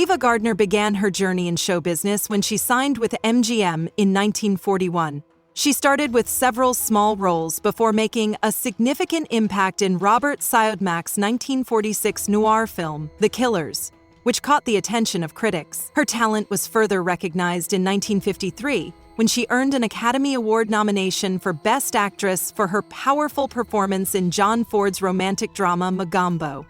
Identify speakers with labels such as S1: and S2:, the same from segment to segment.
S1: Ava Gardner began her journey in show business when she signed with MGM in 1941. She started with several small roles before making a significant impact in Robert Siodmak's 1946 noir film, The Killers, which caught the attention of critics. Her talent was further recognized in 1953 when she earned an Academy Award nomination for Best Actress for her powerful performance in John Ford's romantic drama Mogambo.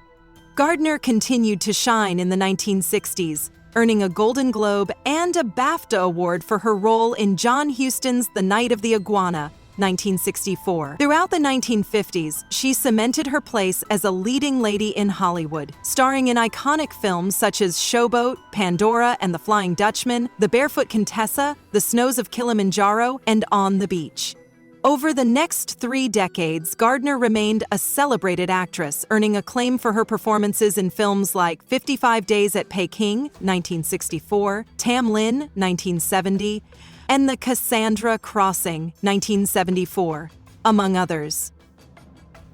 S1: Gardner continued to shine in the 1960s, earning a Golden Globe and a BAFTA Award for her role in John Huston's The Night of the Iguana, 1964. Throughout the 1950s, she cemented her place as a leading lady in Hollywood, starring in iconic films such as Showboat, Pandora and the Flying Dutchman, The Barefoot Contessa, The Snows of Kilimanjaro, and On the Beach. Over the next 3 decades, Gardner remained a celebrated actress, earning acclaim for her performances in films like 55 Days at Peking, 1964, Tam Lin, 1970, and The Cassandra Crossing, 1974, among others.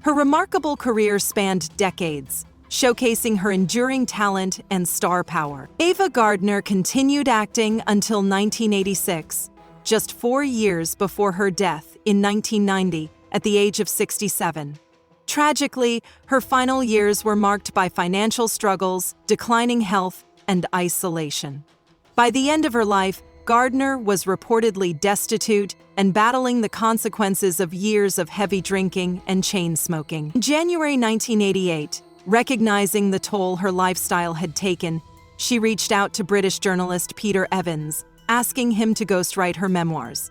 S1: Her remarkable career spanned decades, showcasing her enduring talent and star power. Ava Gardner continued acting until 1986, just 4 years before her death in 1990 at the age of 67. Tragically, her final years were marked by financial struggles, declining health, and isolation. By the end of her life, Gardner was reportedly destitute and battling the consequences of years of heavy drinking and chain smoking. In January 1988, recognizing the toll her lifestyle had taken, she reached out to British journalist Peter Evans, asking him to ghostwrite her memoirs.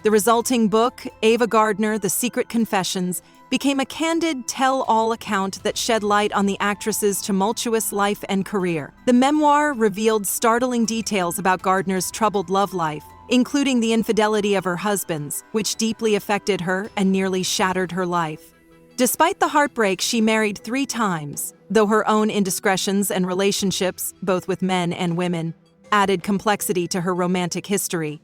S1: The resulting book, Ava Gardner, The Secret Confessions, became a candid, tell-all account that shed light on the actress's tumultuous life and career. The memoir revealed startling details about Gardner's troubled love life, including the infidelity of her husbands, which deeply affected her and nearly shattered her life. Despite the heartbreak, she married 3 times, though her own indiscretions and relationships, both with men and women, added complexity to her romantic history.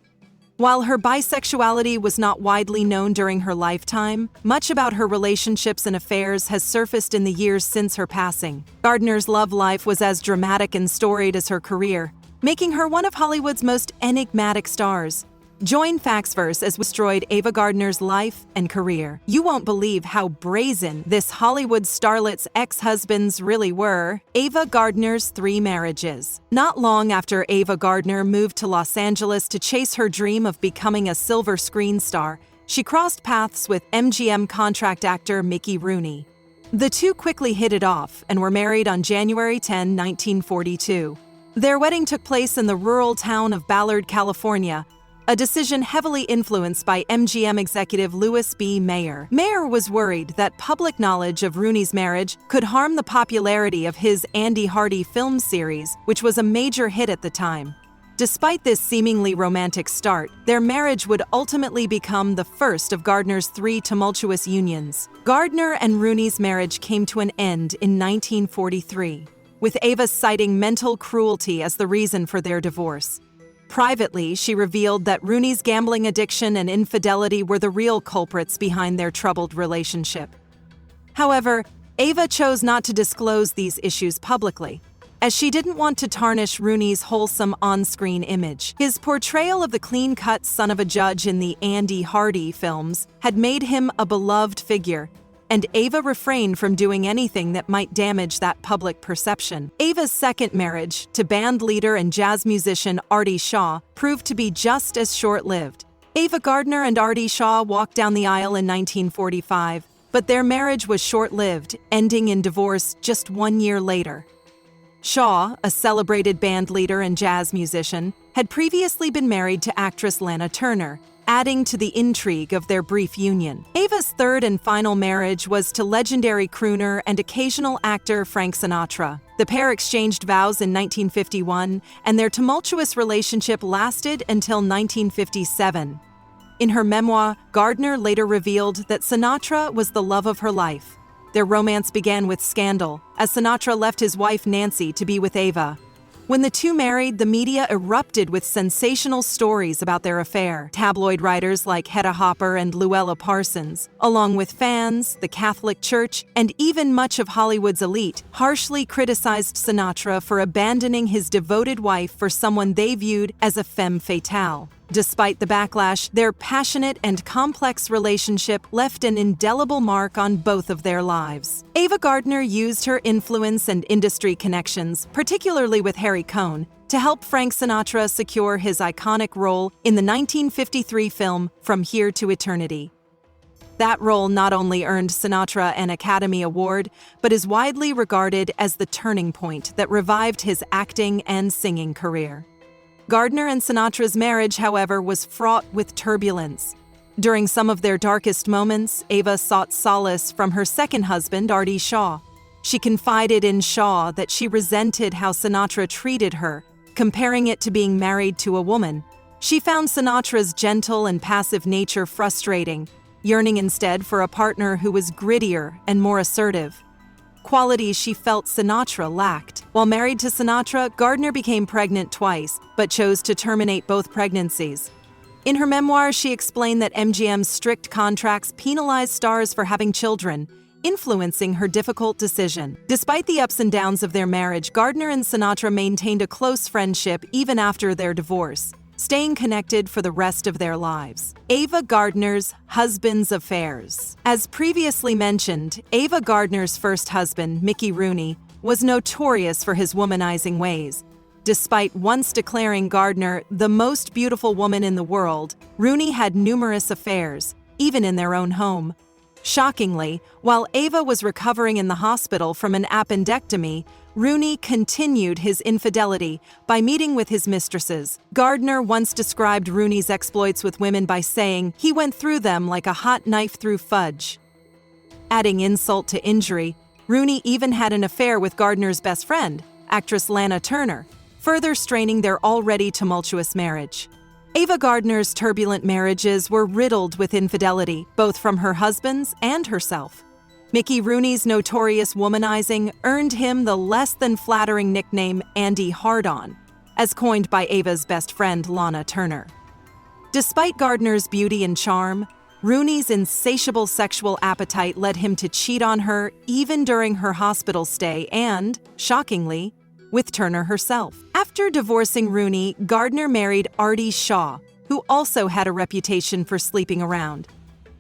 S1: While her bisexuality was not widely known during her lifetime, much about her relationships and affairs has surfaced in the years since her passing. Gardner's love life was as dramatic and storied as her career, making her one of Hollywood's most enigmatic stars. Join Factsverse as we destroyed Ava Gardner's life and career. You won't believe how brazen this Hollywood starlet's ex-husbands really were. Ava Gardner's 3 marriages. Not long after Ava Gardner moved to Los Angeles to chase her dream of becoming a silver screen star, she crossed paths with MGM contract actor Mickey Rooney. The two quickly hit it off and were married on January 10, 1942. Their wedding took place in the rural town of Ballard, California, a decision heavily influenced by MGM executive Louis B. Mayer. Mayer was worried that public knowledge of Rooney's marriage could harm the popularity of his Andy Hardy film series, which was a major hit at the time. Despite this seemingly romantic start, their marriage would ultimately become the first of Gardner's 3 tumultuous unions. Gardner and Rooney's marriage came to an end in 1943, with Ava citing mental cruelty as the reason for their divorce. Privately, she revealed that Rooney's gambling addiction and infidelity were the real culprits behind their troubled relationship. However, Ava chose not to disclose these issues publicly, as she didn't want to tarnish Rooney's wholesome on-screen image. His portrayal of the clean-cut son of a judge in the Andy Hardy films had made him a beloved figure, and Ava refrained from doing anything that might damage that public perception. Ava's second marriage, to band leader and jazz musician Artie Shaw, proved to be just as short-lived. Ava Gardner and Artie Shaw walked down the aisle in 1945, but their marriage was short-lived, ending in divorce just 1 year later. Shaw, a celebrated band leader and jazz musician, had previously been married to actress Lana Turner, adding to the intrigue of their brief union. Ava's third and final marriage was to legendary crooner and occasional actor Frank Sinatra. The pair exchanged vows in 1951, and their tumultuous relationship lasted until 1957. In her memoir, Gardner later revealed that Sinatra was the love of her life. Their romance began with scandal, as Sinatra left his wife Nancy to be with Ava. When the two married, the media erupted with sensational stories about their affair. Tabloid writers like Hedda Hopper and Luella Parsons, along with fans, the Catholic Church, and even much of Hollywood's elite, harshly criticized Sinatra for abandoning his devoted wife for someone they viewed as a femme fatale. Despite the backlash, their passionate and complex relationship left an indelible mark on both of their lives. Ava Gardner used her influence and industry connections, particularly with Harry Cohn, to help Frank Sinatra secure his iconic role in the 1953 film From Here to Eternity. That role not only earned Sinatra an Academy Award, but is widely regarded as the turning point that revived his acting and singing career. Gardner and Sinatra's marriage, however, was fraught with turbulence. During some of their darkest moments, Ava sought solace from her second husband, Artie Shaw. She confided in Shaw that she resented how Sinatra treated her, comparing it to being married to a woman. She found Sinatra's gentle and passive nature frustrating, yearning instead for a partner who was grittier and more assertive, qualities she felt Sinatra lacked. While married to Sinatra, Gardner became pregnant twice, but chose to terminate both pregnancies. In her memoir, she explained that MGM's strict contracts penalized stars for having children, influencing her difficult decision. Despite the ups and downs of their marriage, Gardner and Sinatra maintained a close friendship even after their divorce, staying connected for the rest of their lives. Ava Gardner's husband's affairs. As previously mentioned, Ava Gardner's first husband, Mickey Rooney, was notorious for his womanizing ways. Despite once declaring Gardner the most beautiful woman in the world, Rooney had numerous affairs, even in their own home. Shockingly, while Ava was recovering in the hospital from an appendectomy, Rooney continued his infidelity by meeting with his mistresses. Gardner once described Rooney's exploits with women by saying he went through them like a hot knife through fudge. Adding insult to injury, Rooney even had an affair with Gardner's best friend, actress Lana Turner, further straining their already tumultuous marriage. Ava Gardner's turbulent marriages were riddled with infidelity, both from her husbands and herself. Mickey Rooney's notorious womanizing earned him the less-than-flattering nickname Andy Hard-On, as coined by Ava's best friend Lana Turner. Despite Gardner's beauty and charm, Rooney's insatiable sexual appetite led him to cheat on her even during her hospital stay and, shockingly, with Turner herself. After divorcing Rooney, Gardner married Artie Shaw, who also had a reputation for sleeping around.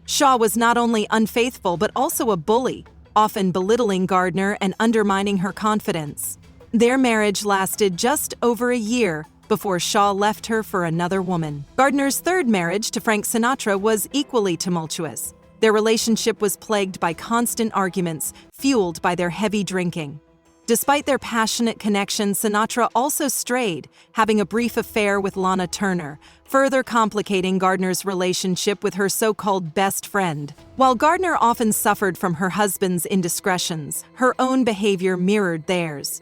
S1: Shaw was not only unfaithful but also a bully, often belittling Gardner and undermining her confidence. Their marriage lasted just over a year before Shaw left her for another woman. Gardner's third marriage to Frank Sinatra was equally tumultuous. Their relationship was plagued by constant arguments, fueled by their heavy drinking. Despite their passionate connection, Sinatra also strayed, having a brief affair with Lana Turner, further complicating Gardner's relationship with her so-called best friend. While Gardner often suffered from her husband's indiscretions, her own behavior mirrored theirs.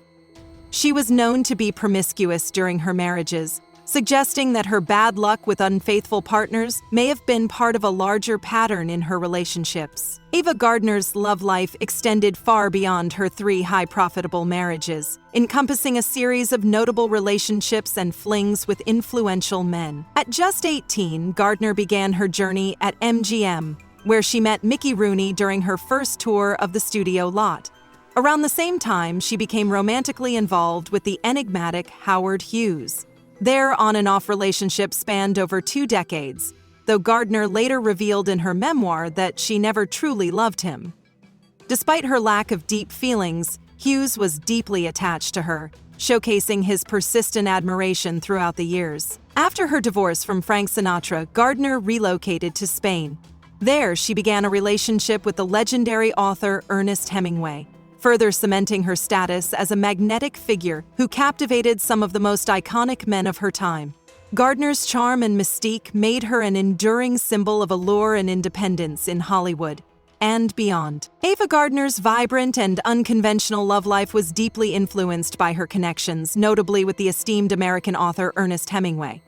S1: She was known to be promiscuous during her marriages, suggesting that her bad luck with unfaithful partners may have been part of a larger pattern in her relationships. Ava Gardner's love life extended far beyond her 3 high-profitable marriages, encompassing a series of notable relationships and flings with influential men. At just 18, Gardner began her journey at MGM, where she met Mickey Rooney during her first tour of the studio lot. Around the same time, she became romantically involved with the enigmatic Howard Hughes. Their on-and-off relationship spanned over 2 decades, though Gardner later revealed in her memoir that she never truly loved him. Despite her lack of deep feelings, Hughes was deeply attached to her, showcasing his persistent admiration throughout the years. After her divorce from Frank Sinatra, Gardner relocated to Spain. There, she began a relationship with the legendary author Ernest Hemingway, further cementing her status as a magnetic figure who captivated some of the most iconic men of her time. Gardner's charm and mystique made her an enduring symbol of allure and independence in Hollywood and beyond. Ava Gardner's vibrant and unconventional love life was deeply influenced by her connections, notably with the esteemed American author Ernest Hemingway.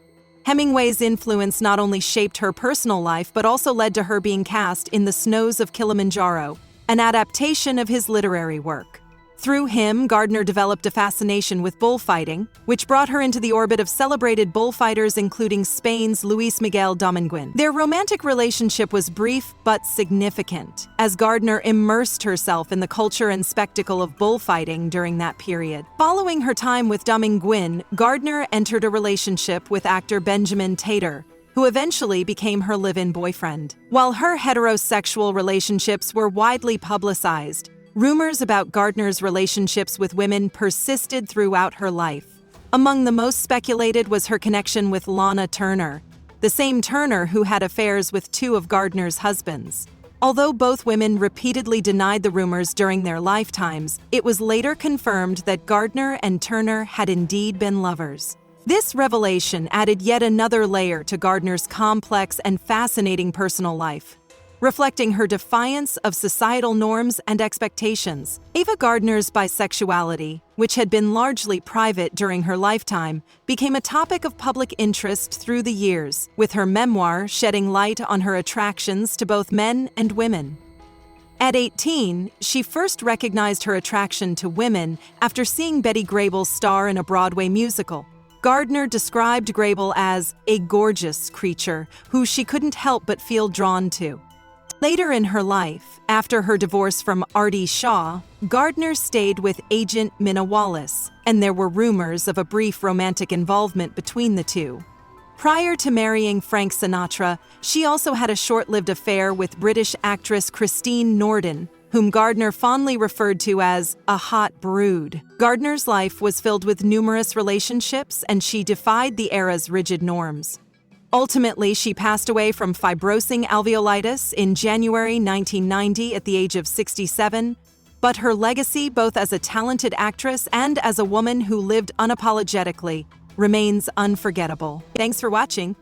S1: Hemingway's influence not only shaped her personal life but also led to her being cast in The Snows of Kilimanjaro, an adaptation of his literary work. Through him, Gardner developed a fascination with bullfighting, which brought her into the orbit of celebrated bullfighters including Spain's Luis Miguel Dominguin. Their romantic relationship was brief but significant, as Gardner immersed herself in the culture and spectacle of bullfighting during that period. Following her time with Dominguin, Gardner entered a relationship with actor Benjamin Tater, who eventually became her live-in boyfriend. While her heterosexual relationships were widely publicized, rumors about Gardner's relationships with women persisted throughout her life. Among the most speculated was her connection with Lana Turner, the same Turner who had affairs with two of Gardner's husbands. Although both women repeatedly denied the rumors during their lifetimes, it was later confirmed that Gardner and Turner had indeed been lovers. This revelation added yet another layer to Gardner's complex and fascinating personal life, reflecting her defiance of societal norms and expectations. Ava Gardner's bisexuality, which had been largely private during her lifetime, became a topic of public interest through the years, with her memoir shedding light on her attractions to both men and women. At 18, she first recognized her attraction to women after seeing Betty Grable star in a Broadway musical. Gardner described Grable as a gorgeous creature who she couldn't help but feel drawn to. Later in her life, after her divorce from Artie Shaw, Gardner stayed with agent Minna Wallace, and there were rumors of a brief romantic involvement between the two. Prior to marrying Frank Sinatra, she also had a short-lived affair with British actress Christine Norden, whom Gardner fondly referred to as a hot brood. Gardner's life was filled with numerous relationships, and she defied the era's rigid norms. Ultimately, she passed away from fibrosing alveolitis in January 1990 at the age of 67, but her legacy, both as a talented actress and as a woman who lived unapologetically, remains unforgettable. Thanks for watching.